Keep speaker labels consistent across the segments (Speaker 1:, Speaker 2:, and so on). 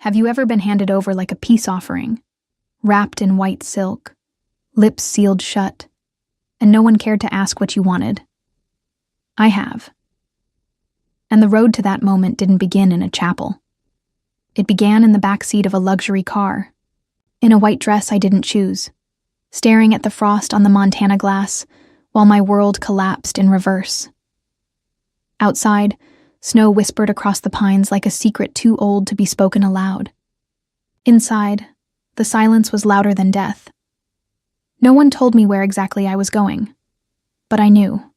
Speaker 1: Have you ever been handed over like a peace offering, wrapped in white silk, lips sealed shut, and no one cared to ask what you wanted? I have. And the road to that moment didn't begin in a chapel. It began in the backseat of a luxury car, in a white dress I didn't choose, staring at the frost on the Montana glass while my world collapsed in reverse. Outside, snow whispered across the pines like a secret too old to be spoken aloud. Inside, the silence was louder than death. No one told me where exactly I was going, but I knew.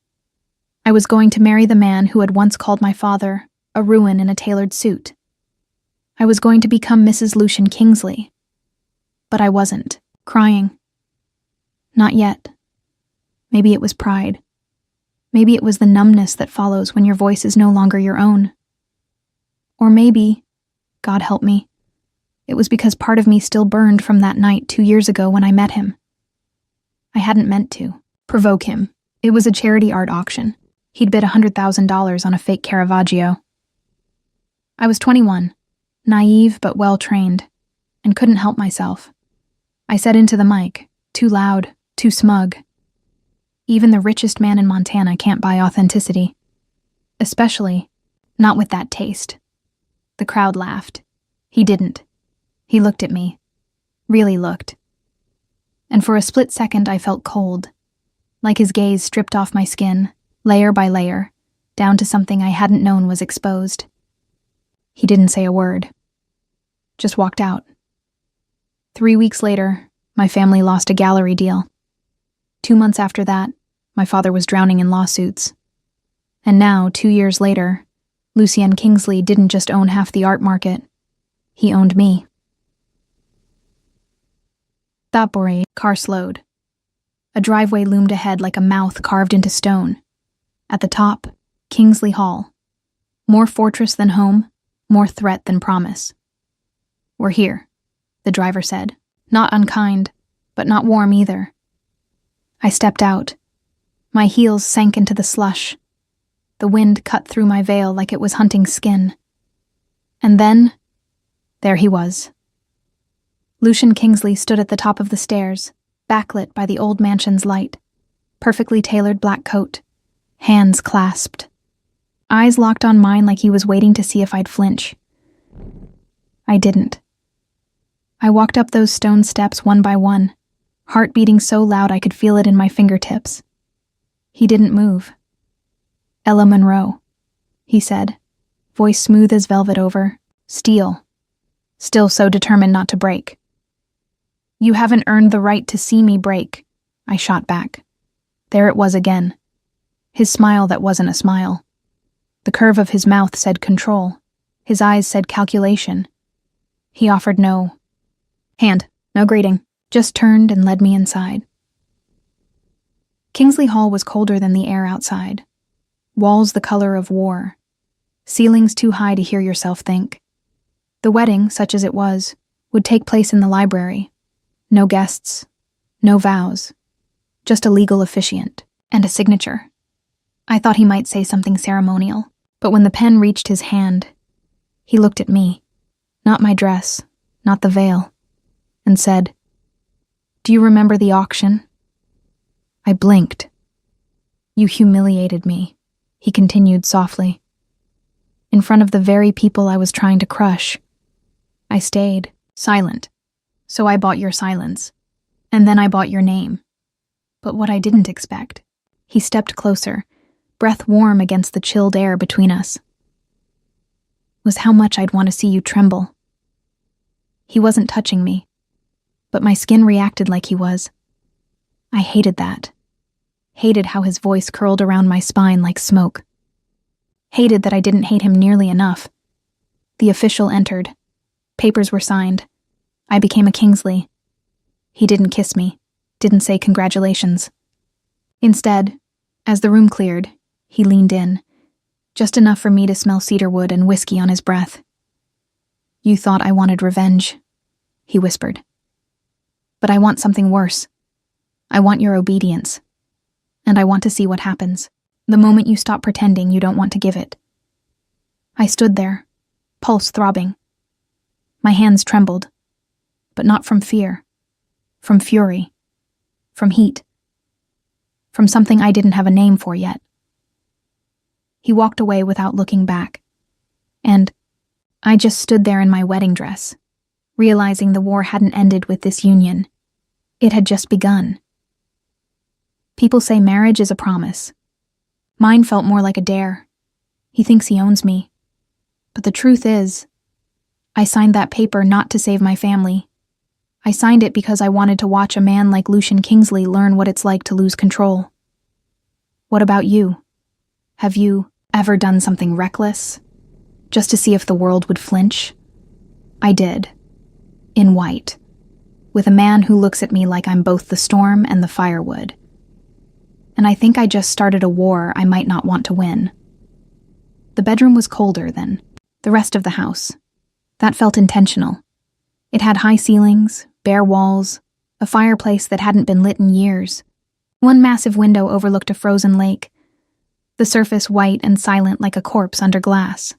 Speaker 1: I was going to marry the man who had once called my father a ruin in a tailored suit. I was going to become Mrs. Lucian Kingsley. But I wasn't, crying. Not yet. Maybe it was pride. Maybe it was the numbness that follows when your voice is no longer your own. Or maybe, God help me, it was because part of me still burned from that night 2 years ago when I met him. I hadn't meant to provoke him. It was a charity art auction. He'd bid $100,000 on a fake Caravaggio. I was 21, naive but well-trained, and couldn't help myself. I said into the mic, too loud, too smug. Even the richest man in Montana can't buy authenticity. Especially, not with that taste. The crowd laughed. He didn't. He looked at me. Really looked. And for a split second I felt cold, like his gaze stripped off my skin, layer by layer, down to something I hadn't known was exposed. He didn't say a word. Just walked out. 3 weeks later, my family lost a gallery deal. 2 months after that, my father was drowning in lawsuits. And now, 2 years later, Lucian Kingsley didn't just own half the art market. He owned me. Tapore, car slowed. A driveway loomed ahead like a mouth carved into stone. At the top, Kingsley Hall. More fortress than home, more threat than promise. "We're here," the driver said. Not unkind, but not warm either. I stepped out. My heels sank into the slush. The wind cut through my veil like it was hunting skin. And then, there he was. Lucian Kingsley stood at the top of the stairs, backlit by the old mansion's light. Perfectly tailored black coat. Hands clasped. Eyes locked on mine like he was waiting to see if I'd flinch. I didn't. I walked up those stone steps one by one, heart beating so loud I could feel it in my fingertips. He didn't move. "Ella Monroe," he said, voice smooth as velvet over, steel, still so determined not to break. "You haven't earned the right to see me break," I shot back. There it was again. His smile that wasn't a smile. The curve of his mouth said control. His eyes said calculation. He offered no hand, no greeting, just turned and led me inside. Kingsley Hall was colder than the air outside. Walls the color of war. Ceilings too high to hear yourself think. The wedding, such as it was, would take place in the library. No guests, no vows, just a legal officiant and a signature. I thought he might say something ceremonial, but when the pen reached his hand, he looked at me, not my dress, not the veil, and said, "Do you remember the auction?" I blinked. "You humiliated me," he continued softly. "In front of the very people I was trying to crush. I stayed, silent. So I bought your silence. And then I bought your name. But what I didn't expect," he stepped closer, breath warm against the chilled air between us, "was how much I'd want to see you tremble." He wasn't touching me, but my skin reacted like he was. I hated that. Hated how his voice curled around my spine like smoke. Hated that I didn't hate him nearly enough. The official entered. Papers were signed. I became a Kingsley. He didn't kiss me, didn't say congratulations. Instead, as the room cleared, he leaned in, just enough for me to smell cedarwood and whiskey on his breath. "You thought I wanted revenge," he whispered. "But I want something worse. I want your obedience. And I want to see what happens, the moment you stop pretending you don't want to give it." I stood there, pulse throbbing. My hands trembled, but not from fear, from fury, from heat, from something I didn't have a name for yet. He walked away without looking back, and I just stood there in my wedding dress, realizing the war hadn't ended with this union. It had just begun. People say marriage is a promise. Mine felt more like a dare. He thinks he owns me. But the truth is, I signed that paper not to save my family. I signed it because I wanted to watch a man like Lucian Kingsley learn what it's like to lose control. What about you? Have you ever done something reckless, just to see if the world would flinch? I did. In white. With a man who looks at me like I'm both the storm and the firewood. And I think I just started a war I might not want to win. The bedroom was colder than the rest of the house. That felt intentional. It had high ceilings, bare walls, a fireplace that hadn't been lit in years. One massive window overlooked a frozen lake, the surface white and silent like a corpse under glass.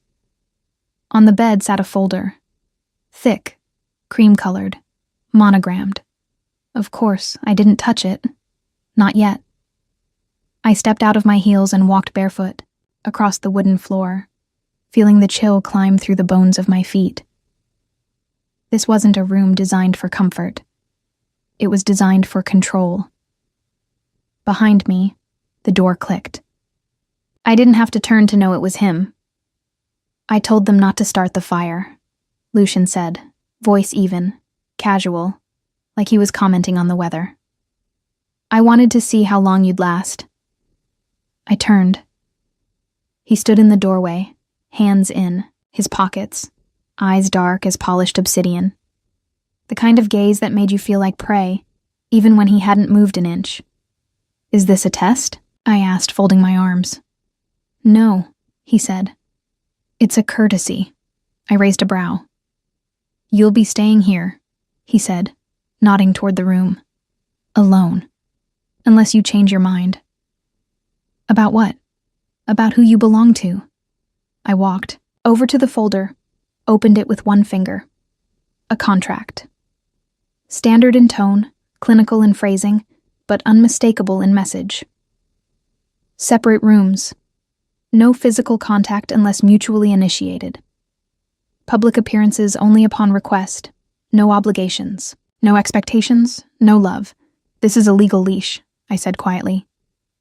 Speaker 1: On the bed sat a folder. Thick, cream-colored, monogrammed. Of course, I didn't touch it. Not yet. I stepped out of my heels and walked barefoot, across the wooden floor, feeling the chill climb through the bones of my feet. This wasn't a room designed for comfort. It was designed for control. Behind me, the door clicked. I didn't have to turn to know it was him. I told them not to start the fire, Lucian said, voice even, casual, like he was commenting on the weather. I wanted to see how long you'd last. I turned. He stood in the doorway, hands in, his pockets, eyes dark as polished obsidian. The kind of gaze that made you feel like prey, even when he hadn't moved an inch. Is this a test? I asked, folding my arms. No, he said. It's a courtesy. I raised a brow. You'll be staying here, he said, nodding toward the room. Alone. Unless you change your mind. About what? About who you belong to. I walked over to the folder, opened it with one finger. A contract. Standard in tone, clinical in phrasing, but unmistakable in message. Separate rooms. No physical contact unless mutually initiated. Public appearances only upon request. No obligations. No expectations. No love. This is a legal leash, I said quietly.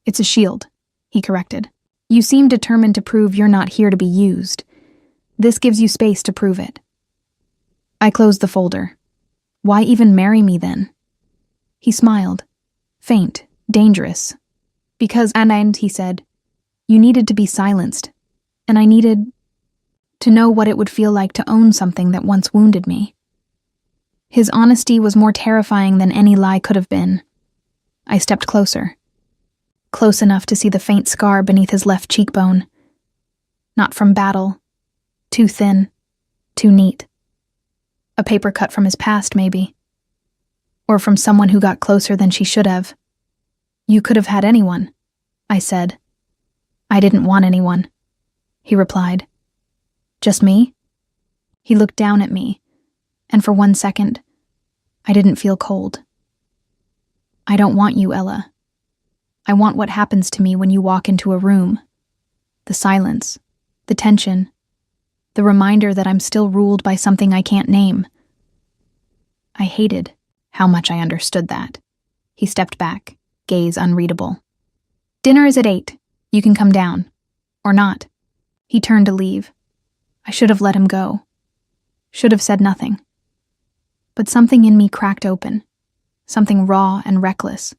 Speaker 1: It's a shield, he corrected. You seem determined to prove you're not here to be used. This gives you space to prove it. I closed the folder. Why even marry me then? He smiled. Faint, dangerous. Because, and he said, you needed to be silenced, and I needed to know what it would feel like to own something that once wounded me. His honesty was more terrifying than any lie could have been. I stepped closer. Close enough to see the faint scar beneath his left cheekbone. Not from battle. Too thin. Too neat. A paper cut from his past, maybe. Or from someone who got closer than she should have. You could have had anyone, I said. I didn't want anyone, he replied. Just me? He looked down at me, and for 1 second, I didn't feel cold. I don't want you, Ella. I want what happens to me when you walk into a room. The silence, the tension, the reminder that I'm still ruled by something I can't name. I hated how much I understood that. He stepped back, gaze unreadable. Dinner is at 8. You can come down. Or not. He turned to leave. I should have let him go. Should have said nothing. But something in me cracked open. Something raw and reckless.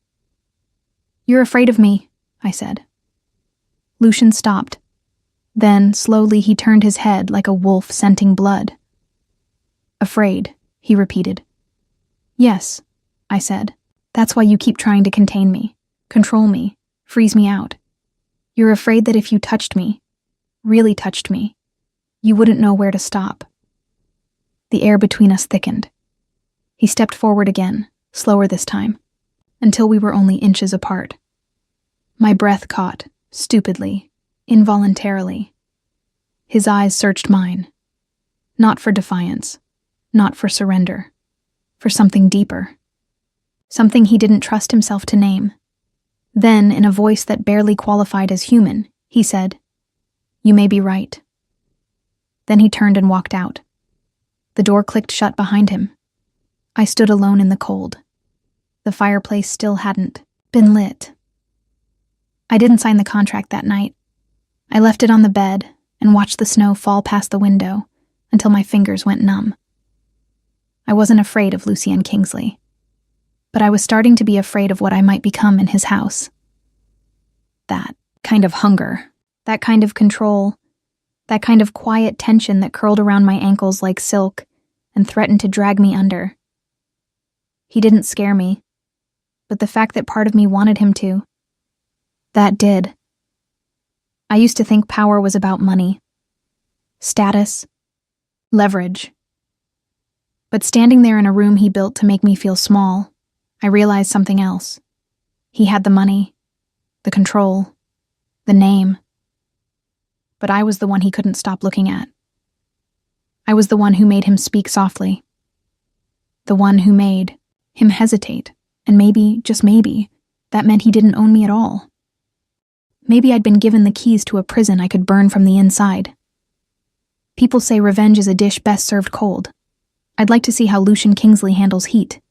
Speaker 1: You're afraid of me, I said. Lucian stopped. Then, slowly, he turned his head like a wolf scenting blood. Afraid, he repeated. Yes, I said. That's why you keep trying to contain me, control me, freeze me out. You're afraid that if you touched me, really touched me, you wouldn't know where to stop. The air between us thickened. He stepped forward again, slower this time, until we were only inches apart. My breath caught, stupidly, involuntarily. His eyes searched mine. Not for defiance, not for surrender, for something deeper. Something he didn't trust himself to name. Then, in a voice that barely qualified as human, he said, "You may be right." Then he turned and walked out. The door clicked shut behind him. I stood alone in the cold. The fireplace still hadn't been lit. I didn't sign the contract that night. I left it on the bed and watched the snow fall past the window until my fingers went numb. I wasn't afraid of Lucien Kingsley, but I was starting to be afraid of what I might become in his house. That kind of hunger, that kind of control, that kind of quiet tension that curled around my ankles like silk and threatened to drag me under. He didn't scare me, but the fact that part of me wanted him to, that did. I used to think power was about money, status, leverage. But standing there in a room he built to make me feel small, I realized something else. He had the money, the control, the name. But I was the one he couldn't stop looking at. I was the one who made him speak softly. The one who made him hesitate, and maybe, just maybe, that meant he didn't own me at all. Maybe I'd been given the keys to a prison I could burn from the inside. People say revenge is a dish best served cold. I'd like to see how Lucien Kingsley handles heat.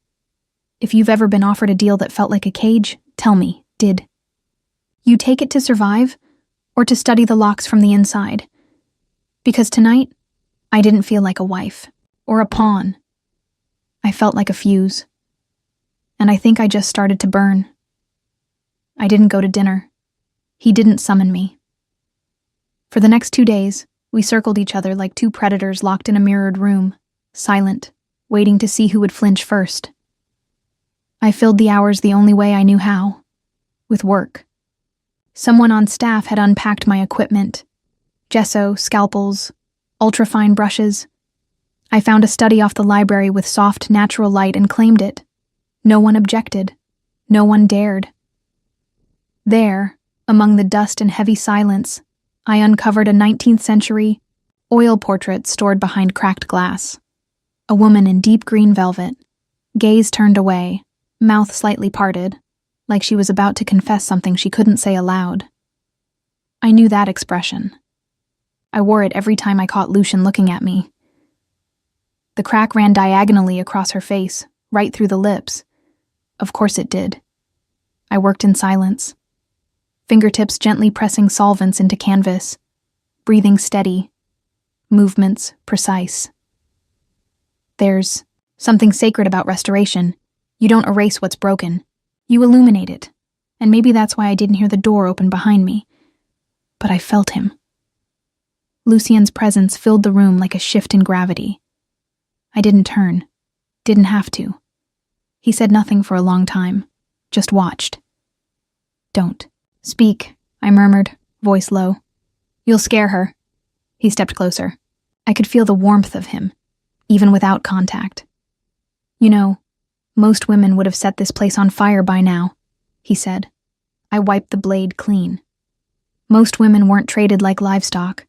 Speaker 1: If you've ever been offered a deal that felt like a cage, tell me, did you take it to survive, or to study the locks from the inside? Because tonight, I didn't feel like a wife, or a pawn. I felt like a fuse. And I think I just started to burn. I didn't go to dinner. He didn't summon me. For the next 2 days, we circled each other like two predators locked in a mirrored room, silent, waiting to see who would flinch first. I filled the hours the only way I knew how, with work. Someone on staff had unpacked my equipment, gesso, scalpels, ultrafine brushes. I found a study off the library with soft, natural light and claimed it. No one objected. No one dared. There, among the dust and heavy silence, I uncovered a 19th century oil portrait stored behind cracked glass. A woman in deep green velvet, gaze turned away, mouth slightly parted, like she was about to confess something she couldn't say aloud. I knew that expression. I wore it every time I caught Lucien looking at me. The crack ran diagonally across her face, right through the lips. Of course it did. I worked in silence, fingertips gently pressing solvents into canvas, breathing steady, movements precise. There's something sacred about restoration. You don't erase what's broken. You illuminate it. And maybe that's why I didn't hear the door open behind me. But I felt him. Lucien's presence filled the room like a shift in gravity. I didn't turn. Didn't have to. He said nothing for a long time. Just watched. "Don't speak," I murmured, voice low. "You'll scare her." He stepped closer. I could feel the warmth of him, even without contact. "You know, most women would have set this place on fire by now," he said. I wiped the blade clean. "Most women weren't traded like livestock.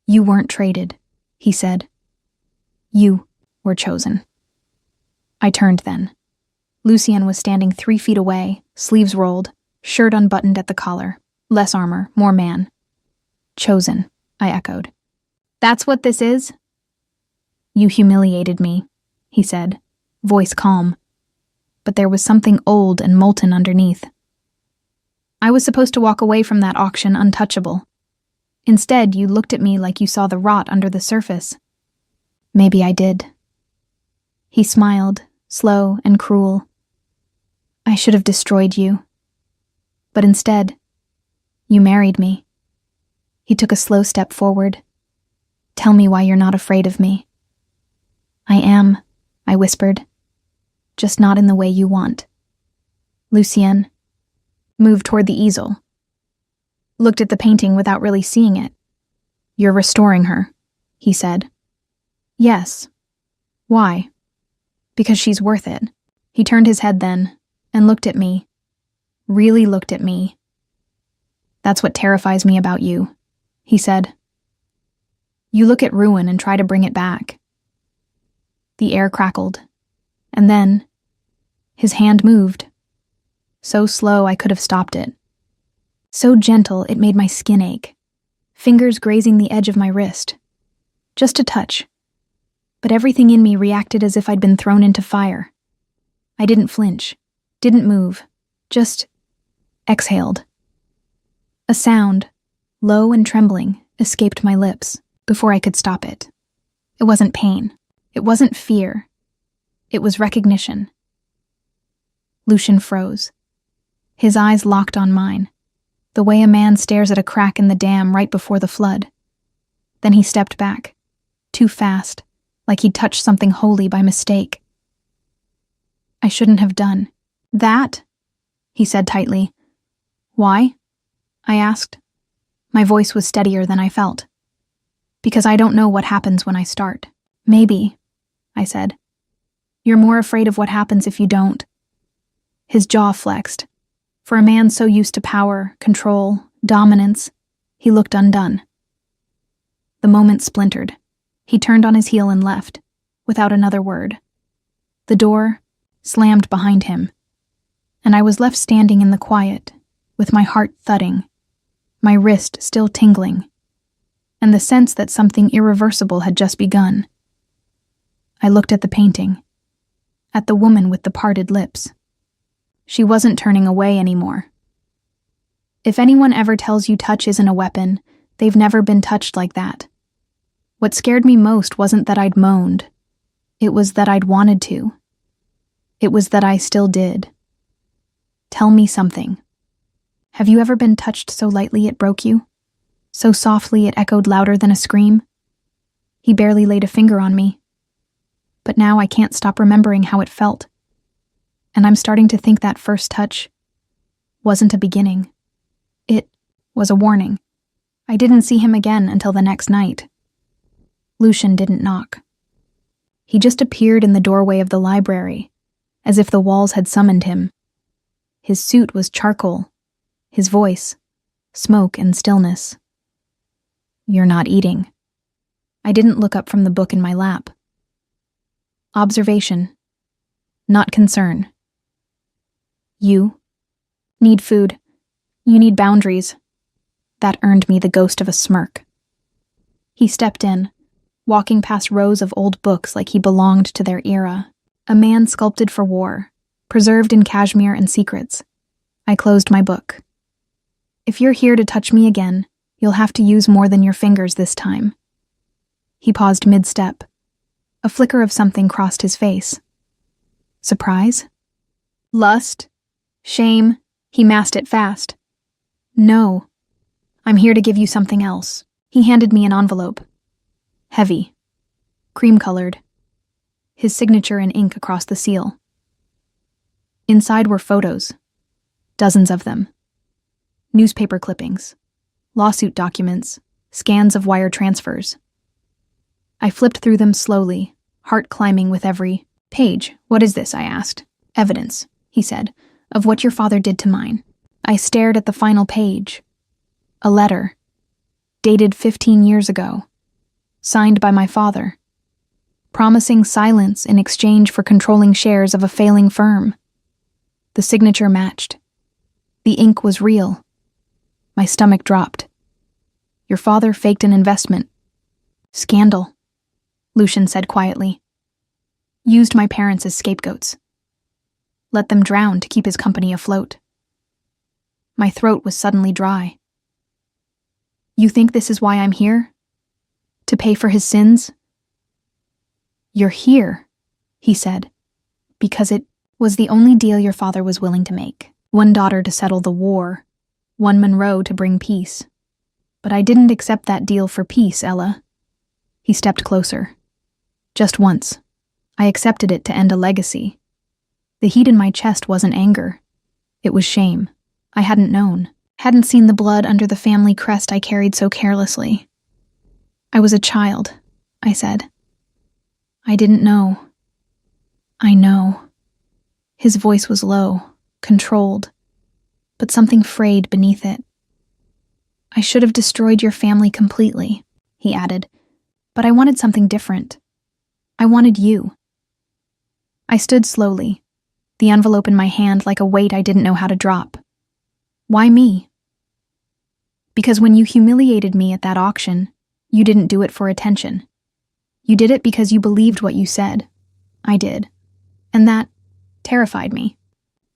Speaker 1: You weren't traded," he said. "You were chosen." I turned then. Lucien was standing 3 feet away, sleeves rolled, shirt unbuttoned at the collar. Less armor, more man. "Chosen," I echoed. "That's what this is?" "You humiliated me," he said, voice calm. But there was something old and molten underneath. I was supposed to walk away from that auction untouchable. Instead, you looked at me like you saw the rot under the surface. Maybe I did. He smiled, slow and cruel. "I should have destroyed you. But instead, you married me." He took a slow step forward. "Tell me why you're not afraid of me." "I am," I whispered. "Just not in the way you want." Lucien moved toward the easel. Looked at the painting without really seeing it. "You're restoring her," he said. "Yes." "Why?" "Because she's worth it." He turned his head then and looked at me. Really looked at me. "That's what terrifies me about you," he said. "You look at ruin and try to bring it back." The air crackled. And then, his hand moved. So slow I could have stopped it. So gentle it made my skin ache. Fingers grazing the edge of my wrist. Just a touch. But everything in me reacted as if I'd been thrown into fire. I didn't flinch, didn't move, just exhaled. A sound, low and trembling, escaped my lips before I could stop it. It wasn't pain. It wasn't fear. It was recognition. Lucian froze. His eyes locked on mine, the way a man stares at a crack in the dam right before the flood. Then he stepped back, too fast, like he'd touched something holy by mistake. I shouldn't have done that, he said tightly. Why? I asked. My voice was steadier than I felt. Because I don't know what happens when I start. Maybe, I said. You're more afraid of what happens if you don't. His jaw flexed. For a man so used to power, control, dominance, he looked undone. The moment splintered. He turned on his heel and left, without another word. The door slammed behind him, and I was left standing in the quiet, with my heart thudding, my wrist still tingling, and the sense that something irreversible had just begun. I looked at the painting, at the woman with the parted lips. She wasn't turning away anymore. If anyone ever tells you touch isn't a weapon, they've never been touched like that. What scared me most wasn't that I'd moaned. It was that I'd wanted to. It was that I still did. Tell me something. Have you ever been touched so lightly it broke you? So softly it echoed louder than a scream? He barely laid a finger on me. But now I can't stop remembering how it felt. And I'm starting to think that first touch wasn't a beginning. It was a warning. I didn't see him again until the next night. Lucian didn't knock. He just appeared in the doorway of the library, as if the walls had summoned him. His suit was charcoal, his voice, smoke and stillness. You're not eating. I didn't look up from the book in my lap. Observation, not concern. You need food. You need boundaries. That earned me the ghost of a smirk. He stepped in, walking past rows of old books like he belonged to their era. A man sculpted for war, preserved in cashmere and secrets. I closed my book. If you're here to touch me again, you'll have to use more than your fingers this time. He paused mid-step. A flicker of something crossed his face. Surprise? Lust? Shame? He masked it fast. No. I'm here to give you something else. He handed me an envelope. Heavy. Cream-colored. His signature in ink across the seal. Inside were photos. Dozens of them. Newspaper clippings. Lawsuit documents. Scans of wire transfers. I flipped through them slowly, heart climbing with every page. What is this? I asked. Evidence, he said, of what your father did to mine. I stared at the final page. A letter. Dated 15 years ago. Signed by my father. Promising silence in exchange for controlling shares of a failing firm. The signature matched. The ink was real. My stomach dropped. Your father faked an investment. Scandal, Lucian said quietly. Used my parents as scapegoats. Let them drown to keep his company afloat. My throat was suddenly dry. You think this is why I'm here? To pay for his sins? You're here, he said, because it was the only deal your father was willing to make. One daughter to settle the war, one Monroe to bring peace. But I didn't accept that deal for peace, Ella. He stepped closer. Just once. I accepted it to end a legacy. The heat in my chest wasn't anger. It was shame. I hadn't known. Hadn't seen the blood under the family crest I carried so carelessly. I was a child, I said. I didn't know. I know. His voice was low, controlled, but something frayed beneath it. I should have destroyed your family completely, he added, but I wanted something different. I wanted you. I stood slowly, the envelope in my hand like a weight I didn't know how to drop. Why me? Because when you humiliated me at that auction, you didn't do it for attention. You did it because you believed what you said. I did. And that terrified me.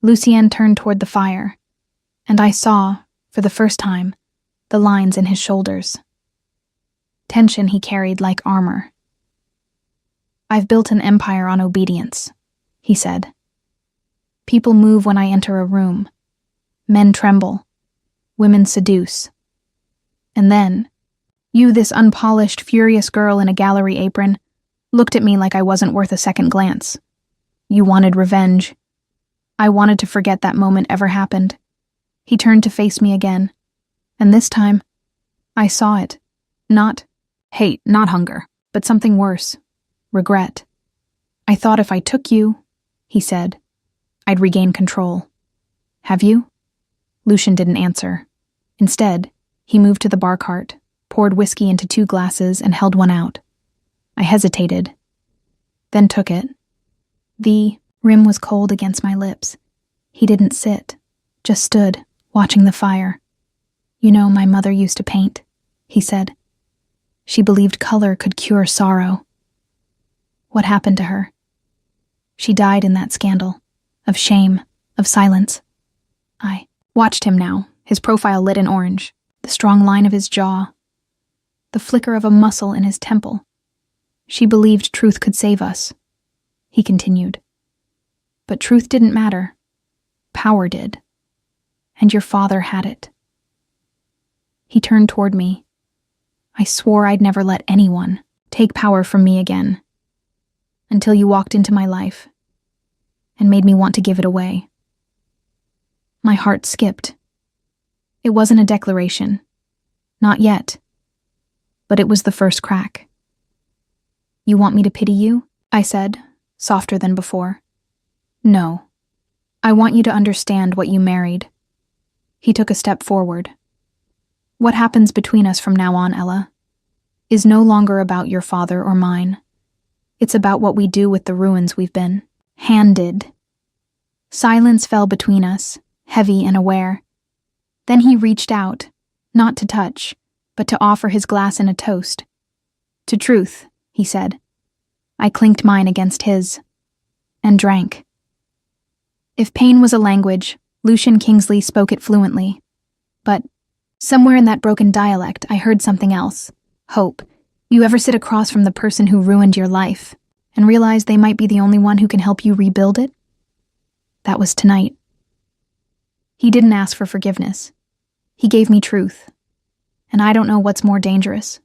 Speaker 1: Lucien turned toward the fire, and I saw, for the first time, the lines in his shoulders. Tension he carried like armor. I've built an empire on obedience, he said. People move when I enter a room. Men tremble. Women seduce. And then, you, this unpolished, furious girl in a gallery apron, looked at me like I wasn't worth a second glance. You wanted revenge. I wanted to forget that moment ever happened. He turned to face me again. And this time, I saw it. Not hate, not hunger, but something worse. Regret. I thought if I took you, he said, I'd regain control. Have you? Lucien didn't answer. Instead, he moved to the bar cart, poured whiskey into 2 glasses, and held one out. I hesitated, then took it. The rim was cold against my lips. He didn't sit, just stood, watching the fire. You know, my mother used to paint, he said. She believed color could cure sorrow. What happened to her? She died in that scandal, of shame, of silence. I watched him now, his profile lit in orange, the strong line of his jaw, the flicker of a muscle in his temple. She believed truth could save us, he continued. But truth didn't matter. Power did. And your father had it. He turned toward me. I swore I'd never let anyone take power from me again, until you walked into my life and made me want to give it away. My heart skipped. It wasn't a declaration. Not yet. But it was the first crack. You want me to pity you? I said, softer than before. No. I want you to understand what you married. He took a step forward. What happens between us from now on, Ella, is no longer about your father or mine. It's about what we do with the ruins we've been handed. Silence fell between us, heavy and aware. Then he reached out, not to touch, but to offer his glass in a toast. To truth, he said. I clinked mine against his, and drank. If pain was a language, Lucien Kingsley spoke it fluently. But somewhere in that broken dialect, I heard something else. Hope. You ever sit across from the person who ruined your life and realize they might be the only one who can help you rebuild it? That was tonight. He didn't ask for forgiveness. He gave me truth. And I don't know what's more dangerous.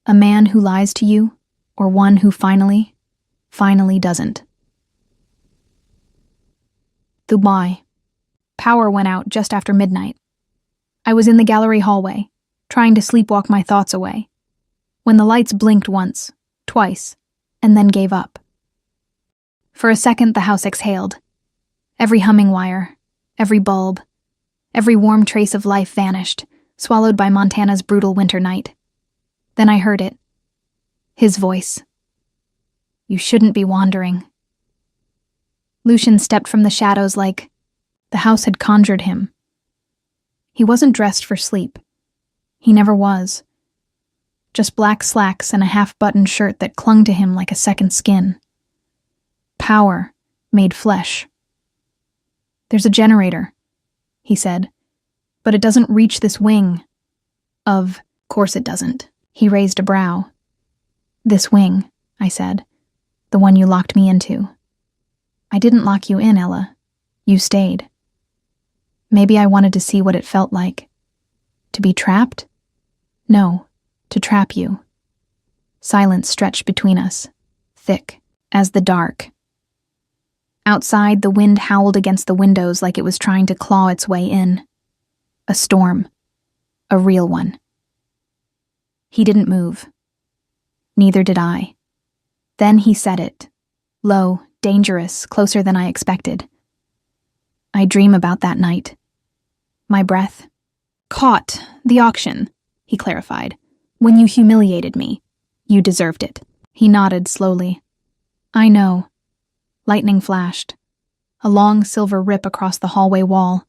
Speaker 1: A man who lies to you, or one who finally doesn't. Dubai. Power went out just after midnight. I was in the gallery hallway, trying to sleepwalk my thoughts away, when the lights blinked once, twice, and then gave up. For a second, the house exhaled. Every humming wire, every bulb, every warm trace of life vanished, swallowed by Montana's brutal winter night. Then I heard it. His voice. You shouldn't be wandering. Lucien stepped from the shadows like the house had conjured him. He wasn't dressed for sleep. He never was. Just black slacks and a half-buttoned shirt that clung to him like a second skin. Power made flesh. There's a generator, he said, but it doesn't reach this wing. Of course it doesn't. He raised a brow. This wing, I said, the one you locked me into. I didn't lock you in, Ella. You stayed. Maybe I wanted to see what it felt like. To be trapped? No, to trap you. Silence stretched between us, thick as the dark. Outside, the wind howled against the windows like it was trying to claw its way in. A storm. A real one. He didn't move. Neither did I. Then he said it. Low, dangerous, closer than I expected. I dream about that night. My breath. Caught. The auction, he clarified. When you humiliated me. You deserved it. He nodded slowly. I know. Lightning flashed. A long silver rip across the hallway wall.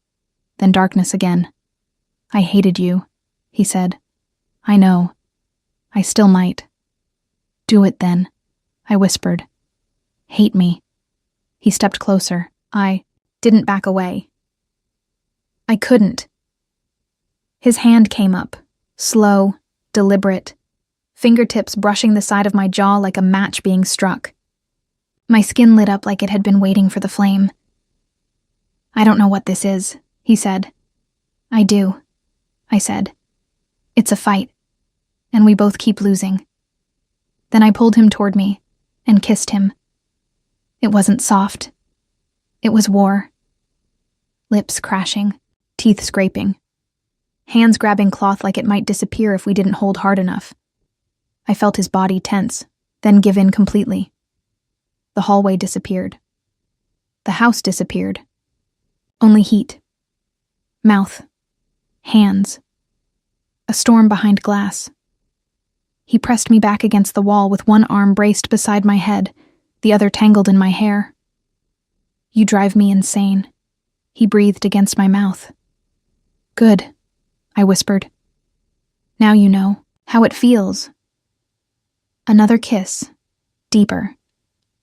Speaker 1: Then darkness again. "I hated you," he said. "I know. I still might." "Do it then," I whispered. "Hate me." He stepped closer. I didn't back away. I couldn't. His hand came up, slow, deliberate, fingertips brushing the side of my jaw like a match being struck. My skin lit up like it had been waiting for the flame. "I don't know what this is," he said. "I do," I said. "It's a fight, and we both keep losing." Then I pulled him toward me and kissed him. It wasn't soft. It was war. Lips crashing, teeth scraping. Hands grabbing cloth like it might disappear if we didn't hold hard enough. I felt his body tense, then give in completely. The hallway disappeared. The house disappeared. Only heat. Mouth. Hands. A storm behind glass. He pressed me back against the wall with one arm braced beside my head, the other tangled in my hair. "You drive me insane," he breathed against my mouth. "Good," I whispered. "Now you know how it feels." Another kiss. Deeper.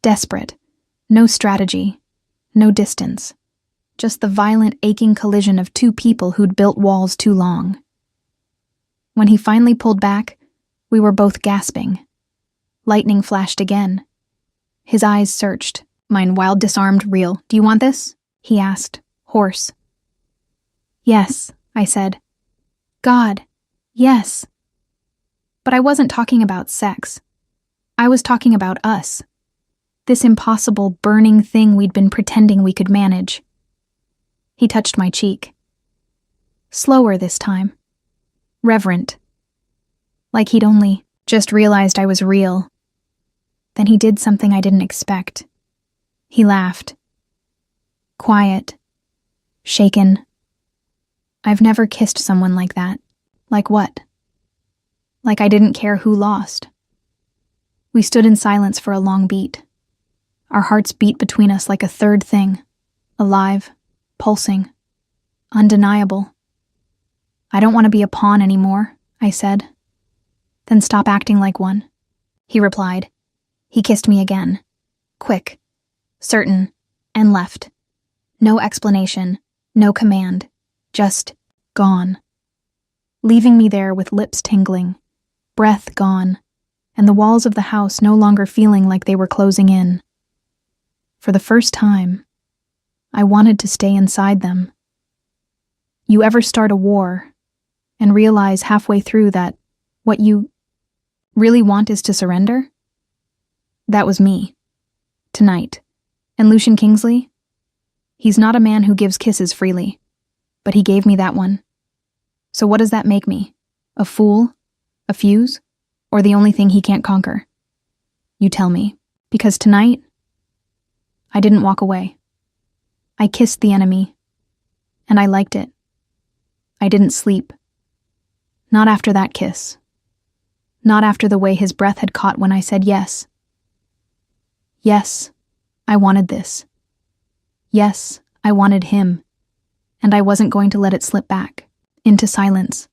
Speaker 1: Desperate. No strategy. No distance. Just the violent, aching collision of two people who'd built walls too long. When he finally pulled back, we were both gasping. Lightning flashed again. His eyes searched, mine wild, disarmed, real. "Do you want this?" he asked, hoarse. "Yes," I said. "God, yes." But I wasn't talking about sex. I was talking about us. This impossible, burning thing we'd been pretending we could manage. He touched my cheek. Slower this time. Reverent. Like he'd only just realized I was real. Then he did something I didn't expect. He laughed. Quiet. Shaken. I've never kissed someone like that. Like what? Like I didn't care who lost. We stood in silence for a long beat. Our hearts beat between us like a third thing. Alive. Pulsing. Undeniable. "I don't want to be a pawn anymore," I said. "Then stop acting like one," he replied. He kissed me again. Quick. Certain. And left. No explanation. No command. Just gone. Leaving me there with lips tingling, breath gone, and the walls of the house no longer feeling like they were closing in. For the first time, I wanted to stay inside them. You ever start a war and realize halfway through that what you really want is to surrender? That was me. Tonight. And Lucian Kingsley? He's not a man who gives kisses freely, but he gave me that one. So what does that make me? A fool? A fuse? Or the only thing he can't conquer? You tell me. Because tonight, I didn't walk away. I kissed the enemy, and I liked it. I didn't sleep. Not after that kiss. Not after the way his breath had caught when I said yes. Yes, I wanted this. Yes, I wanted him, and I wasn't going to let it slip back into silence.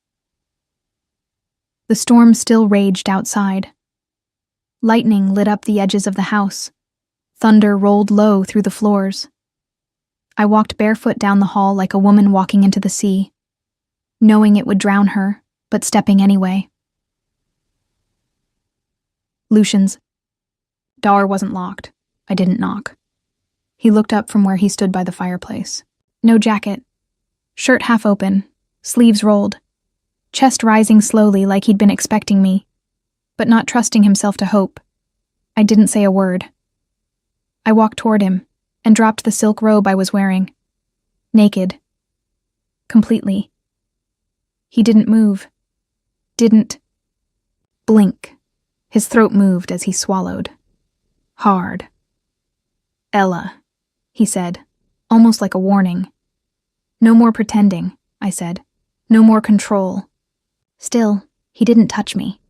Speaker 1: The storm still raged outside. Lightning lit up the edges of the house. Thunder rolled low through the floors. I walked barefoot down the hall like a woman walking into the sea, knowing it would drown her, but stepping anyway. Lucian's door wasn't locked. I didn't knock. He looked up from where he stood by the fireplace. No jacket. Shirt half open, sleeves rolled, chest rising slowly like he'd been expecting me, but not trusting himself to hope. I didn't say a word. I walked toward him and dropped the silk robe I was wearing. Naked. Completely. He didn't move. Didn't blink. His throat moved as he swallowed. Hard. "Ella," he said, almost like a warning. "No more pretending," I said. "No more control." Still, he didn't touch me.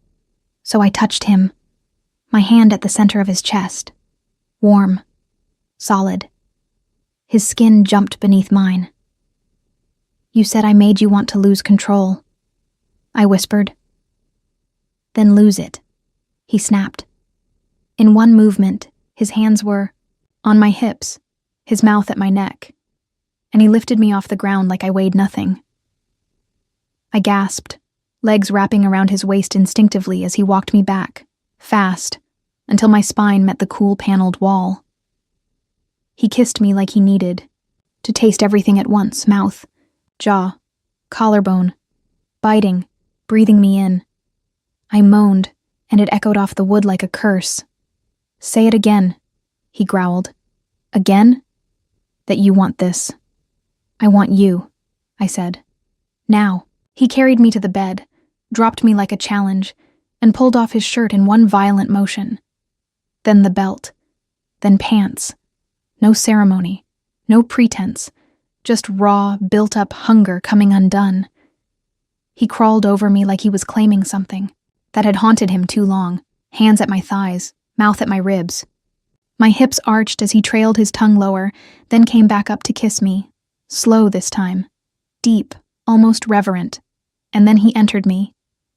Speaker 1: So I touched him, my hand at the center of his chest. Warm. solid. His skin jumped beneath mine. "You said I made you want to lose control," I whispered. "Then lose it," he snapped. In one movement, his hands were on my hips, his mouth at my neck, and he lifted me off the ground like I weighed nothing. I gasped, legs wrapping around his waist instinctively as he walked me back, fast, until my spine met the cool paneled wall. He kissed me like he needed, to taste everything at once, mouth, jaw, collarbone, biting, breathing me in. I moaned, and it echoed off the wood like a curse. "Say it again," he growled. "Again? That you want this." "I want you," I said. "Now." He carried me to the bed, dropped me like a challenge, and pulled off his shirt in one violent motion. Then the belt. Then pants. No ceremony. No pretense. Just raw, built-up hunger coming undone. He crawled over me like he was claiming something that had haunted him too long, hands at my thighs, mouth at my ribs. My hips arched as he trailed his tongue lower, then came back up to kiss me, slow this time, deep, almost reverent. And then he entered me.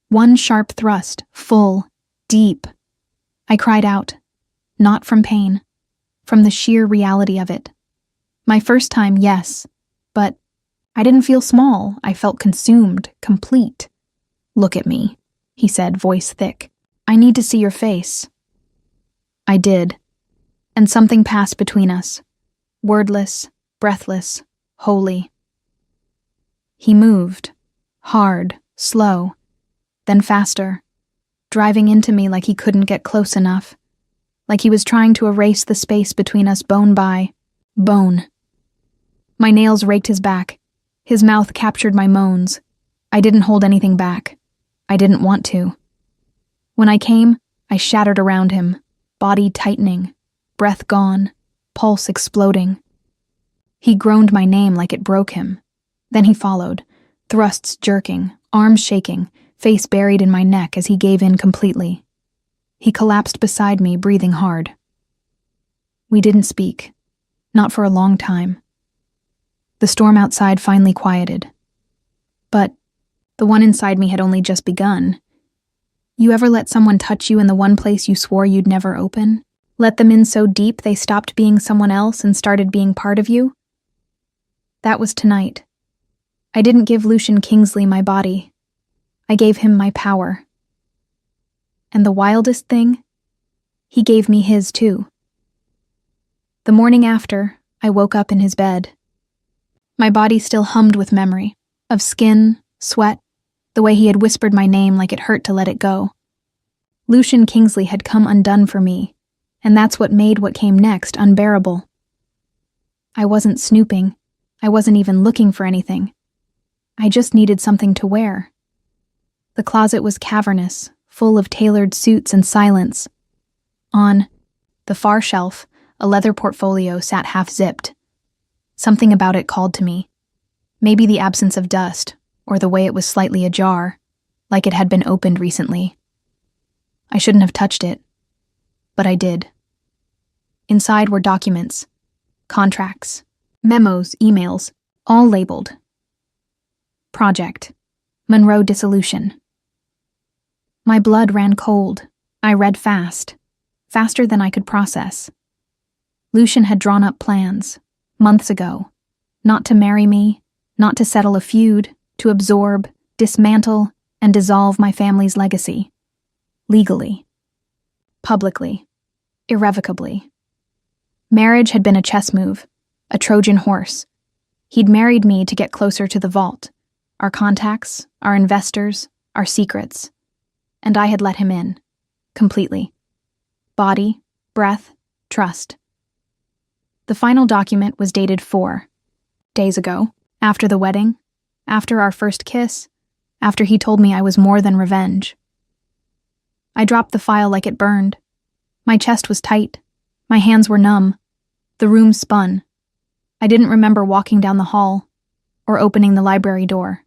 Speaker 1: One sharp thrust, full, deep. I cried out, not from pain, from the sheer reality of it. My first time, yes, but I didn't feel small. I felt consumed, complete. "Look at me," he said, voice thick. "I need to see your face." I did, and something passed between us, wordless, breathless, holy. He moved, hard, slow, then faster, driving into me like he couldn't get close enough, like he was trying to erase the space between us bone by bone. My nails raked his back. His mouth captured my moans. I didn't hold anything back. I didn't want to. When I came, I shattered around him, body tightening, breath gone, pulse exploding. He groaned my name like it broke him. Then he followed, thrusts jerking, arms shaking, face buried in my neck as he gave in completely. He collapsed beside me, breathing hard. We didn't speak, not for a long time. The storm outside finally quieted. But the one inside me had only just begun. You ever let someone touch you in the one place you swore you'd never open? Let them in so deep they stopped being someone else and started being part of you? That was tonight. I didn't give Lucian Kingsley my body. I gave him my power. And the wildest thing? He gave me his too. The morning after, I woke up in his bed. My body still hummed with memory, of skin, sweat, the way he had whispered my name like it hurt to let it go. Lucian Kingsley had come undone for me, and that's what made what came next unbearable. I wasn't snooping. I wasn't even looking for anything. I just needed something to wear. The closet was cavernous, full of tailored suits and silence. On the far shelf, a leather portfolio sat half-zipped. Something about it called to me. Maybe the absence of dust, or the way it was slightly ajar, like it had been opened recently. I shouldn't have touched it, but I did. Inside were documents, contracts, memos, emails, all labeled. Project, Monroe Dissolution. My blood ran cold. I read fast, faster than I could process. Lucian had drawn up plans, months ago, not to marry me, not to settle a feud, to absorb, dismantle, and dissolve my family's legacy. Legally. Publicly. Irrevocably. Marriage had been a chess move, a Trojan horse. He'd married me to get closer to the vault, our contacts, our investors, our secrets. And I had let him in. Completely. Body, breath, trust. The final document was dated 4 days ago, after the wedding, after our first kiss, after he told me I was more than revenge. I dropped the file like it burned. My chest was tight. My hands were numb. The room spun. I didn't remember walking down the hall or opening the library door.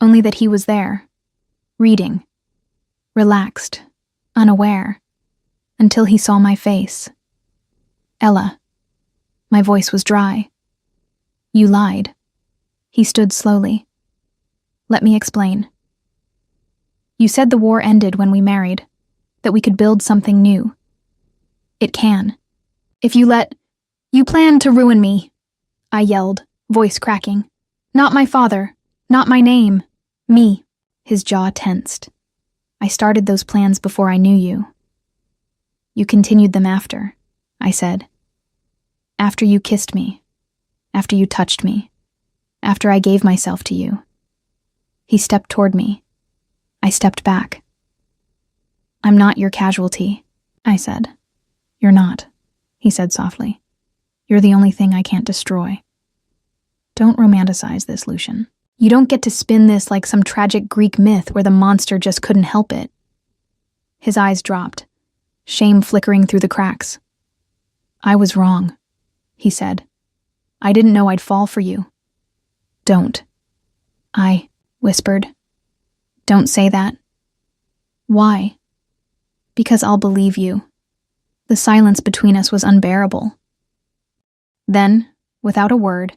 Speaker 1: Only that he was there, reading, relaxed, unaware, until he saw my face. Ella, My voice was dry. You lied. He stood slowly. Let me explain. You said the war ended when we married, that we could build something new. It can. If you let... You planned to ruin me, I yelled, voice cracking. Not my father, not my name, me. His jaw tensed. I started those plans before I knew you. You continued them after, I said. After you kissed me, after you touched me, after I gave myself to you. He stepped toward me. I stepped back. I'm not your casualty, I said. You're not, he said softly. You're the only thing I can't destroy. Don't romanticize this, Lucian. You don't get to spin this like some tragic Greek myth where the monster just couldn't help it. His eyes dropped, shame flickering through the cracks. I was wrong, he said. I didn't know I'd fall for you. Don't. I whispered. Don't say that. Why? Because I'll believe you. The silence between us was unbearable. Then, without a word,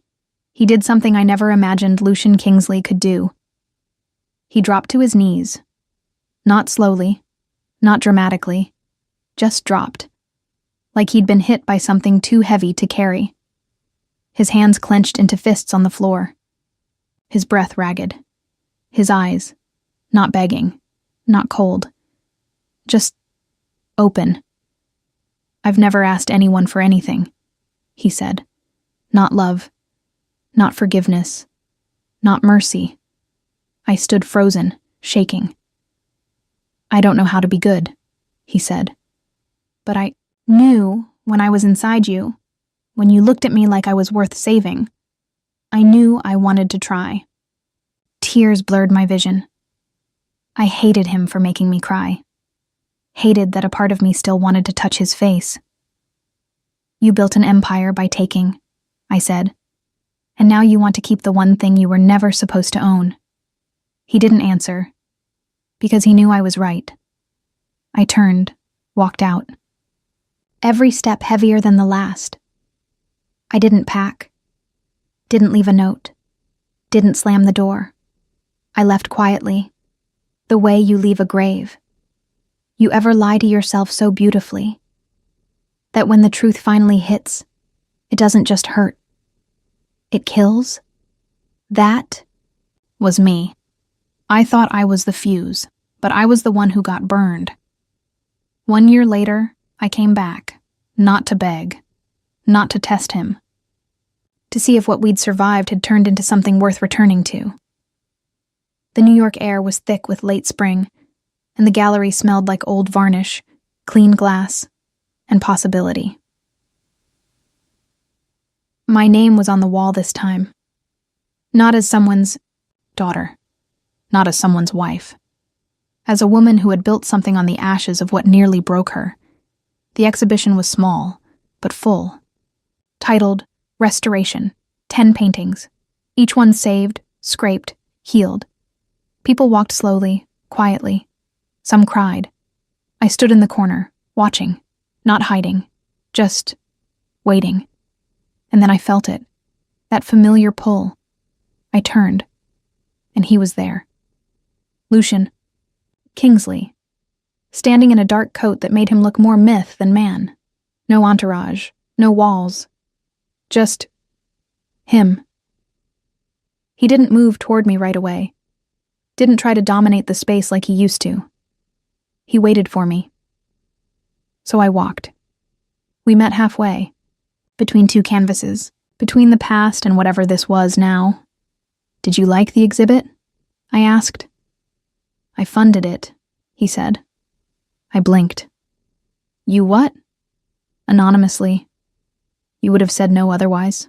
Speaker 1: he did something I never imagined Lucian Kingsley could do. He dropped to his knees. Not slowly, not dramatically, just dropped, like he'd been hit by something too heavy to carry. His hands clenched into fists on the floor. His breath ragged. His eyes, not begging, not cold, just open. I've never asked anyone for anything, he said. Not love, not forgiveness, not mercy. I stood frozen, shaking. I don't know how to be good, he said. But I knew when I was inside you, when you looked at me like I was worth saving. I knew I wanted to try. Tears blurred my vision. I hated him for making me cry. Hated that a part of me still wanted to touch his face. You built an empire by taking, I said, and now you want to keep the one thing you were never supposed to own. He didn't answer, because he knew I was right. I turned, walked out. Every step heavier than the last. I didn't pack, didn't leave a note, didn't slam the door. I left quietly, the way you leave a grave. You ever lie to yourself so beautifully that when the truth finally hits, it doesn't just hurt. It kills? That was me. I thought I was the fuse, but I was the one who got burned. 1 year later, I came back, not to beg, not to test him, to see if what we'd survived had turned into something worth returning to. The New York air was thick with late spring, and the gallery smelled like old varnish, clean glass, and possibility. My name was on the wall this time. Not as someone's daughter, not as someone's wife. As a woman who had built something on the ashes of what nearly broke her. The exhibition was small, but full. Titled, Restoration, 10 paintings. Each one saved, scraped, healed. People walked slowly, quietly. Some cried. I stood in the corner, watching, not hiding, just waiting. And then I felt it, that familiar pull. I turned, and he was there. Lucian Kingsley, standing in a dark coat that made him look more myth than man. No entourage, no walls, just him. He didn't move toward me right away, didn't try to dominate the space like he used to. He waited for me. So I walked. We met halfway, between two canvases, between the past and whatever this was now. Did you like the exhibit? I asked. I funded it, he said. I blinked. You what? Anonymously. You would have said no otherwise.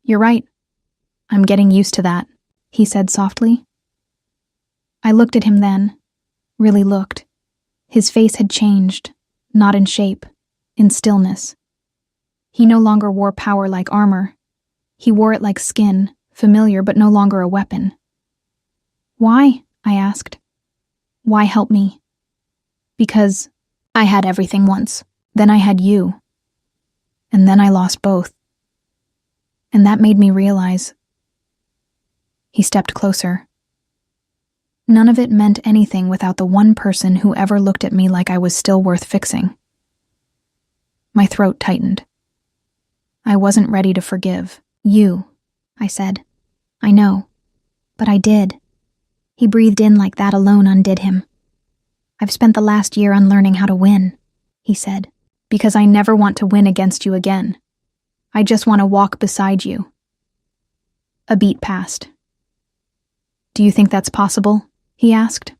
Speaker 1: You're right. I'm getting used to that, he said softly. I looked at him then, really looked. His face had changed, not in shape, in stillness. He no longer wore power like armor. He wore it like skin, familiar but no longer a weapon. Why? I asked. Why help me? Because I had everything once. Then I had you. And then I lost both. And that made me realize. He stepped closer. None of it meant anything without the one person who ever looked at me like I was still worth fixing. My throat tightened. I wasn't ready to forgive. You, I said. I know, but I did. He breathed in like that alone undid him. I've spent the last year unlearning how to win, he said, because I never want to win against you again. I just want to walk beside you. A beat passed. Do you think that's possible? He asked.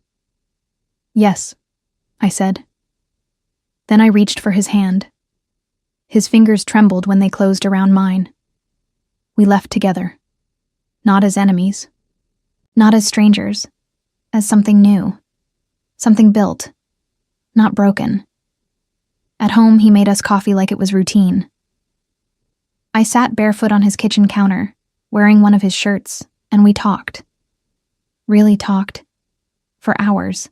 Speaker 1: Yes, I said. Then I reached for his hand. His fingers trembled when they closed around mine. We left together. Not as enemies. Not as strangers. As something new. Something built. Not broken. At home, he made us coffee like it was routine. I sat barefoot on his kitchen counter, wearing one of his shirts, and we talked. Really talked. For hours.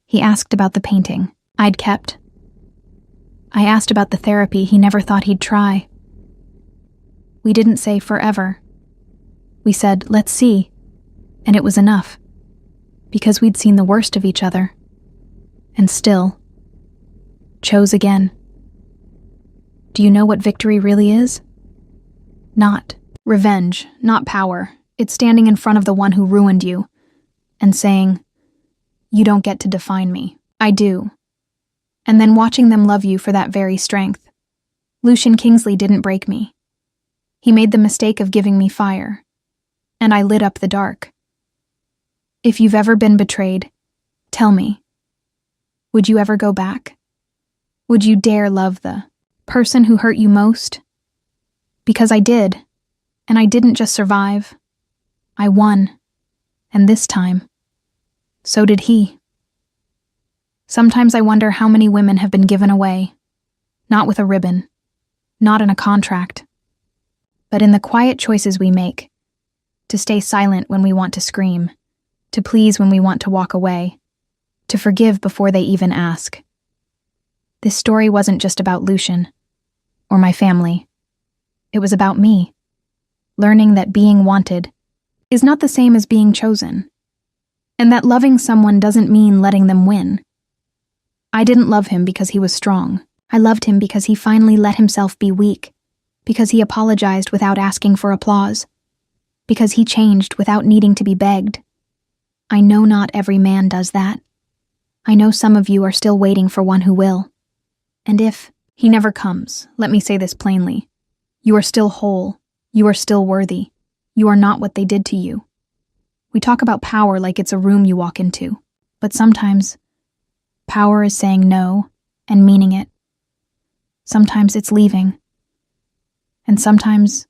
Speaker 1: He asked about the painting I'd kept. I asked about the therapy he never thought he'd try. We didn't say forever. We said, let's see. And it was enough. Because we'd seen the worst of each other. And still. Chose again. Do you know what victory really is? Not revenge, not power. It's standing in front of the one who ruined you and saying, you don't get to define me. I do. And then watching them love you for that very strength. Lucian Kingsley didn't break me. He made the mistake of giving me fire. And I lit up the dark. If you've ever been betrayed, tell me. Would you ever go back? Would you dare love the person who hurt you most? Because I did. And I didn't just survive. I won. And this time, so did he. Sometimes I wonder how many women have been given away. Not with a ribbon. Not in a contract. But in the quiet choices we make. To stay silent when we want to scream. To please when we want to walk away. To forgive before they even ask. This story wasn't just about Lucian. Or my family. It was about me. Learning that being wanted is not the same as being chosen. And that loving someone doesn't mean letting them win. I didn't love him because he was strong. I loved him because he finally let himself be weak. Because he apologized without asking for applause. Because he changed without needing to be begged. I know not every man does that. I know some of you are still waiting for one who will. And if he never comes, let me say this plainly. You are still whole. You are still worthy. You are not what they did to you. We talk about power like it's a room you walk into. But sometimes, power is saying no and meaning it. Sometimes it's leaving. And sometimes,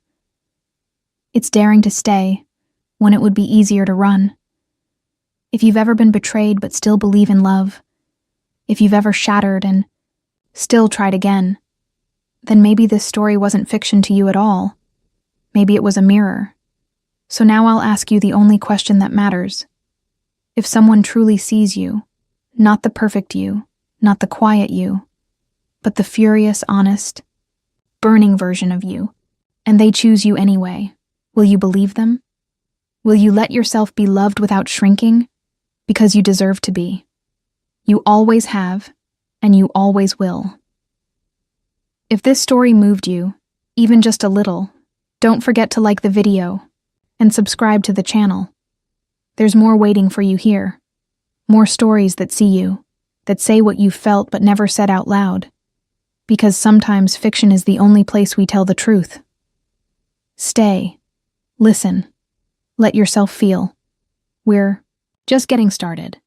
Speaker 1: it's daring to stay when it would be easier to run. If you've ever been betrayed but still believe in love, if you've ever shattered and still tried again, then maybe this story wasn't fiction to you at all. Maybe it was a mirror. So now I'll ask you the only question that matters. If someone truly sees you, not the perfect you, not the quiet you, but the furious, honest, burning version of you, and they choose you anyway, will you believe them? Will you let yourself be loved without shrinking? Because you deserve to be. You always have, and you always will. If this story moved you, even just a little, don't forget to like the video and subscribe to the channel. There's more waiting for you here. More stories that see you, that say what you felt but never said out loud. Because sometimes fiction is the only place we tell the truth. Stay. Listen. Let yourself feel. We're just getting started.